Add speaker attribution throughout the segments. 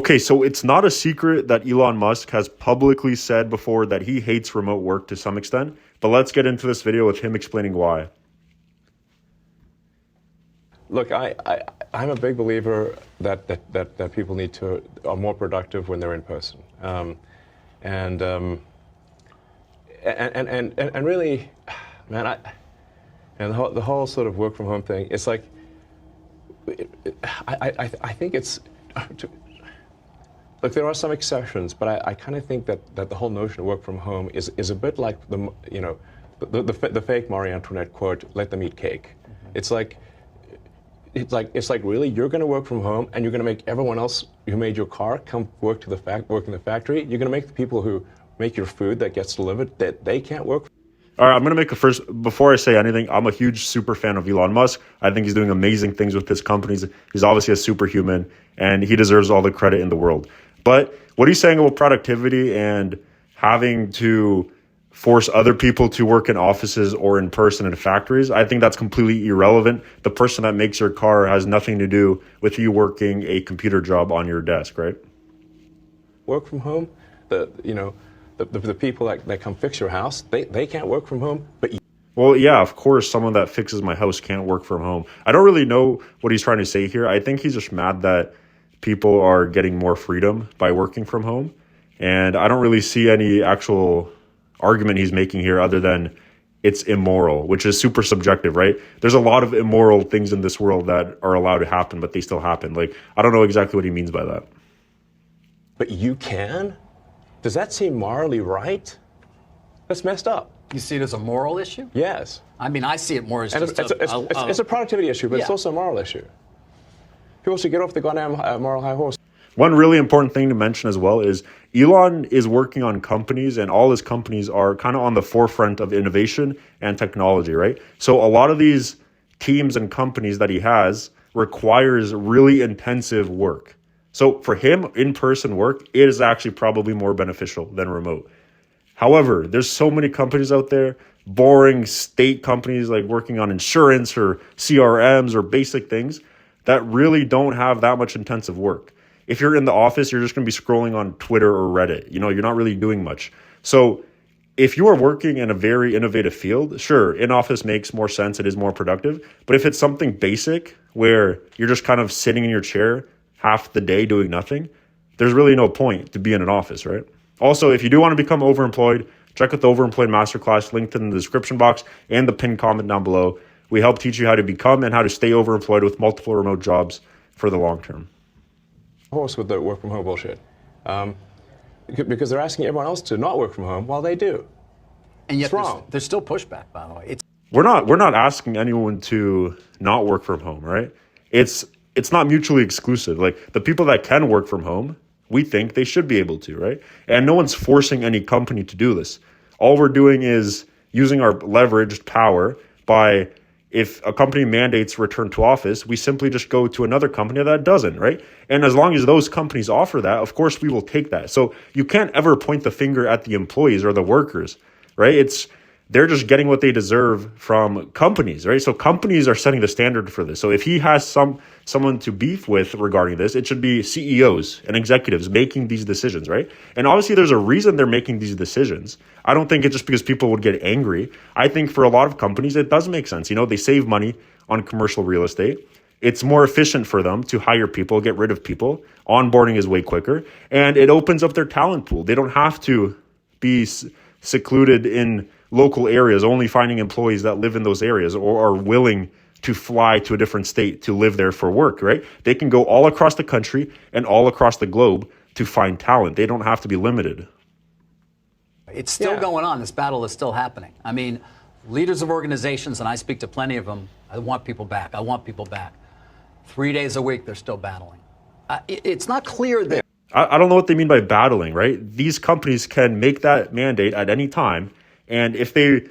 Speaker 1: Okay, so it's not a secret that Elon Musk has publicly said before that he hates remote work to some extent, but let's get into this video with him explaining why.
Speaker 2: Look, I'm a big believer that people are more productive when they're in person, and really, man, the whole sort of work from home thing. It's like, I think it's. Look, there are some exceptions, but I kind of think that the whole notion of work from home is a bit like the fake Marie Antoinette quote, "Let them eat cake." Mm-hmm. It's like really, you're going to work from home and you're going to make everyone else who made your car come work in the factory. You're going to make the people who make your food that gets delivered that they can't work.
Speaker 1: All right, I'm going to make before I say anything, I'm a huge super fan of Elon Musk. I think he's doing amazing things with his companies. He's obviously a superhuman and he deserves all the credit in the world. But what he's saying about productivity and having to force other people to work in offices or in person in factories, I think that's completely irrelevant. The person that makes your car has nothing to do with you working a computer job on your desk, right?
Speaker 2: Work from home, the people that come fix your house, they can't work from home, but
Speaker 1: well, yeah, of course, someone that fixes my house can't work from home. I don't really know what he's trying to say here. I think he's just mad that people are getting more freedom by working from home. And I don't really see any actual argument he's making here other than it's immoral, which is super subjective, right? There's a lot of immoral things in this world that are allowed to happen, but they still happen. Like, I don't know exactly what he means by that.
Speaker 2: But you can? Does that seem morally right? That's messed up.
Speaker 3: You see it as a moral issue?
Speaker 2: Yes.
Speaker 3: I mean, I see it more as
Speaker 2: and
Speaker 3: just
Speaker 2: it's a productivity issue, but it's also a moral issue. People should get off the goddamn moral high horse.
Speaker 1: One really important thing to mention as well is Elon is working on companies, and all his companies are kind of on the forefront of innovation and technology, right? So a lot of these teams and companies that he has requires really intensive work. So for him, in-person work is actually probably more beneficial than remote. However, there's so many companies out there, boring state companies like working on insurance or CRMs or basic things that really don't have that much intensive work. If you're in the office, you're just going to be scrolling on Twitter or Reddit. You're not really doing much. So if you are working in a very innovative field, sure, in-office makes more sense. It is more productive. But if it's something basic where you're just kind of sitting in your chair half the day doing nothing, there's really no point to be in an office, right? Also, if you do want to become overemployed, check out the Overemployed Masterclass linked in the description box and the pinned comment down below. We help teach you how to become and how to stay overemployed with multiple remote jobs for the long term.
Speaker 2: Horse with the work from home bullshit, because they're asking everyone else to not work from home while they do.
Speaker 3: And yet there's still pushback, by the way.
Speaker 1: We're not asking anyone to not work from home, right? It's not mutually exclusive. Like, the people that can work from home, we think they should be able to, right? And no one's forcing any company to do this. All we're doing is using our leveraged power by, if a company mandates return to office, we simply just go to another company that doesn't, right? And as long as those companies offer that, of course, we will take that. So you can't ever point the finger at the employees or the workers, right? They're just getting what they deserve from companies, right? So companies are setting the standard for this. So if he has someone to beef with regarding this, it should be CEOs and executives making these decisions, right? And obviously there's a reason they're making these decisions. I don't think it's just because people would get angry. I think for a lot of companies, it does make sense. They save money on commercial real estate. It's more efficient for them to hire people, get rid of people. Onboarding is way quicker, and it opens up their talent pool. They don't have to be secluded in local areas, only finding employees that live in those areas or are willing to fly to a different state to live there for work, right? They can go all across the country and all across the globe to find talent. They don't have to be limited.
Speaker 3: It's still going on. This battle is still happening. I mean, leaders of organizations, and I speak to plenty of them, I want people back. I want people back. 3 days a week, they're still battling. It's not clear that...
Speaker 1: I don't know what they mean by battling, right? These companies can make that mandate at any time. And if they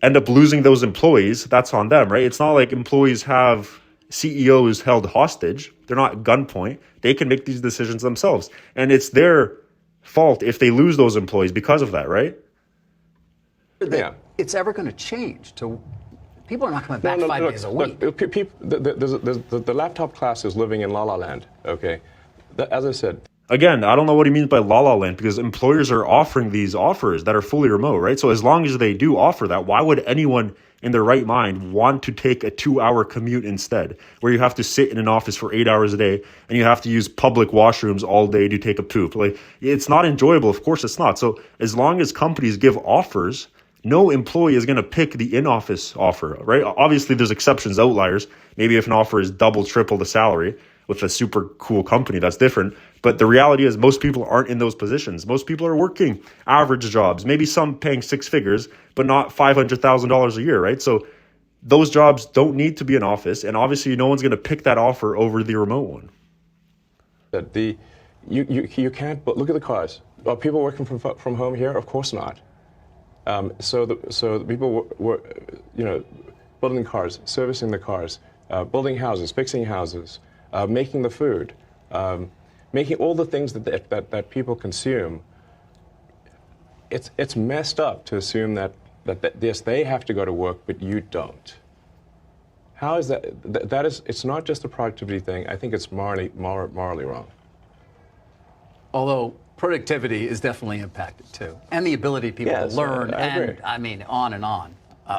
Speaker 1: end up losing those employees, that's on them, right? It's not like employees have CEOs held hostage. They're not gunpoint. They can make these decisions themselves. And it's their fault if they lose those employees because of that, right?
Speaker 2: Yeah.
Speaker 3: It's ever going to change. People are not coming back 5 days a week.
Speaker 2: The laptop class is living in La La Land, okay? As I said,
Speaker 1: again, I don't know what he means by la la land, because employers are offering these offers that are fully remote, right? So as long as they do offer that, why would anyone in their right mind want to take a 2-hour commute instead, where you have to sit in an office for 8 hours a day and you have to use public washrooms all day to take a poop? Like, it's not enjoyable. Of course it's not. So as long as companies give offers, no employee is going to pick the in-office offer, right? Obviously, there's exceptions, outliers. Maybe if an offer is double, triple the salary with a super cool company, that's different. But the reality is most people aren't in those positions. Most people are working average jobs, maybe some paying 6 figures, but not $500,000 a year, right? So those jobs don't need to be in office. And obviously, no one's going to pick that offer over the remote one.
Speaker 2: That you can't, but look at the cars. Are people working from home here? Of course not. So the people were, building cars, servicing the cars, building houses, fixing houses, making the food, making all the things that people consume. It's messed up to assume that yes, they have to go to work, but you don't. How is that? That is, it's not just a productivity thing. I think it's morally wrong.
Speaker 3: Although productivity is definitely impacted too, and the ability of people to learn, and I mean, on and on.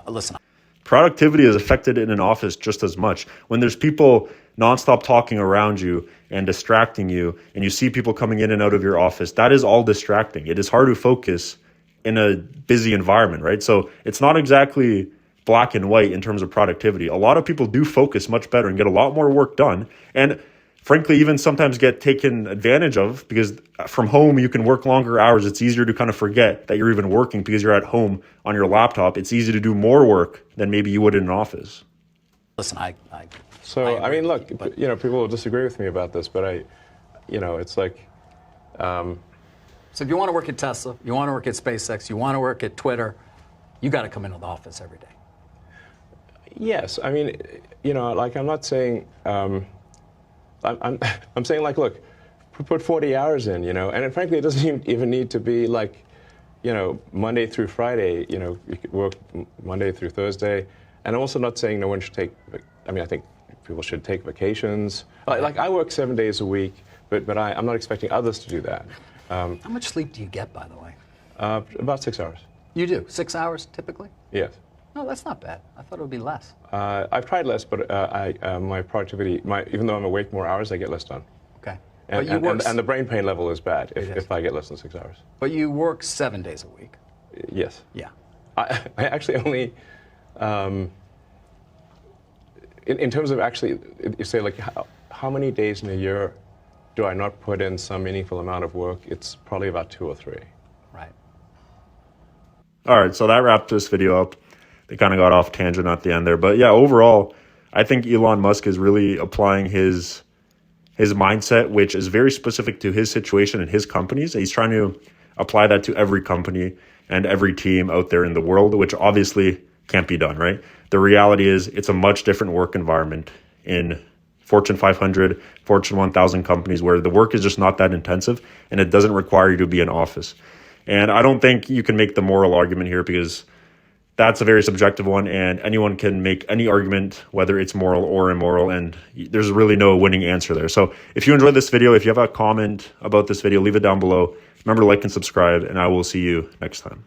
Speaker 3: Listen.
Speaker 1: Productivity is affected in an office just as much. When there's people nonstop talking around you and distracting you, and you see people coming in and out of your office, that is all distracting. It is hard to focus in a busy environment, right? So it's not exactly black and white in terms of productivity. A lot of people do focus much better and get a lot more work done. And frankly, even sometimes get taken advantage of, because from home you can work longer hours. It's easier to kind of forget that you're even working because you're at home on your laptop. It's easy to do more work than maybe you would in an office.
Speaker 3: Listen, I
Speaker 2: mean, look, people will disagree with me about this, but it's like.
Speaker 3: So if you want to work at Tesla, you want to work at SpaceX, you want to work at Twitter, you got to come into the office every day.
Speaker 2: Yes, I mean, like, I'm not saying. I'm saying, like, look, put 40 hours in, and frankly, it doesn't even need to be like, Monday through Friday. You could work Monday through Thursday. And I'm also not saying no one should take. I mean, I think people should take vacations. Like I work 7 days a week, but I'm not expecting others to do that.
Speaker 3: How much sleep do you get, by the way?
Speaker 2: About 6 hours.
Speaker 3: You do 6 hours typically?
Speaker 2: Yes.
Speaker 3: No, that's not bad. I thought it would be less.
Speaker 2: I've tried less, but my productivity, even though I'm awake more hours, I get less done.
Speaker 3: Okay.
Speaker 2: And the brain pain level is bad if I get less than 6 hours.
Speaker 3: But you work 7 days a week.
Speaker 2: Yes.
Speaker 3: Yeah.
Speaker 2: I actually only, in terms of actually, you say, like, how many days in a year do I not put in some meaningful amount of work? It's probably about 2 or 3.
Speaker 3: Right.
Speaker 1: All right, so that wrapped this video up. They kind of got off tangent at the end there. But yeah, overall, I think Elon Musk is really applying his mindset, which is very specific to his situation and his companies. He's trying to apply that to every company and every team out there in the world, which obviously can't be done, right? The reality is it's a much different work environment in Fortune 500, Fortune 1000 companies where the work is just not that intensive and it doesn't require you to be in office. And I don't think you can make the moral argument here, because that's a very subjective one, and anyone can make any argument, whether it's moral or immoral, and there's really no winning answer there. So if you enjoyed this video, if you have a comment about this video, leave it down below. Remember to like and subscribe, and I will see you next time.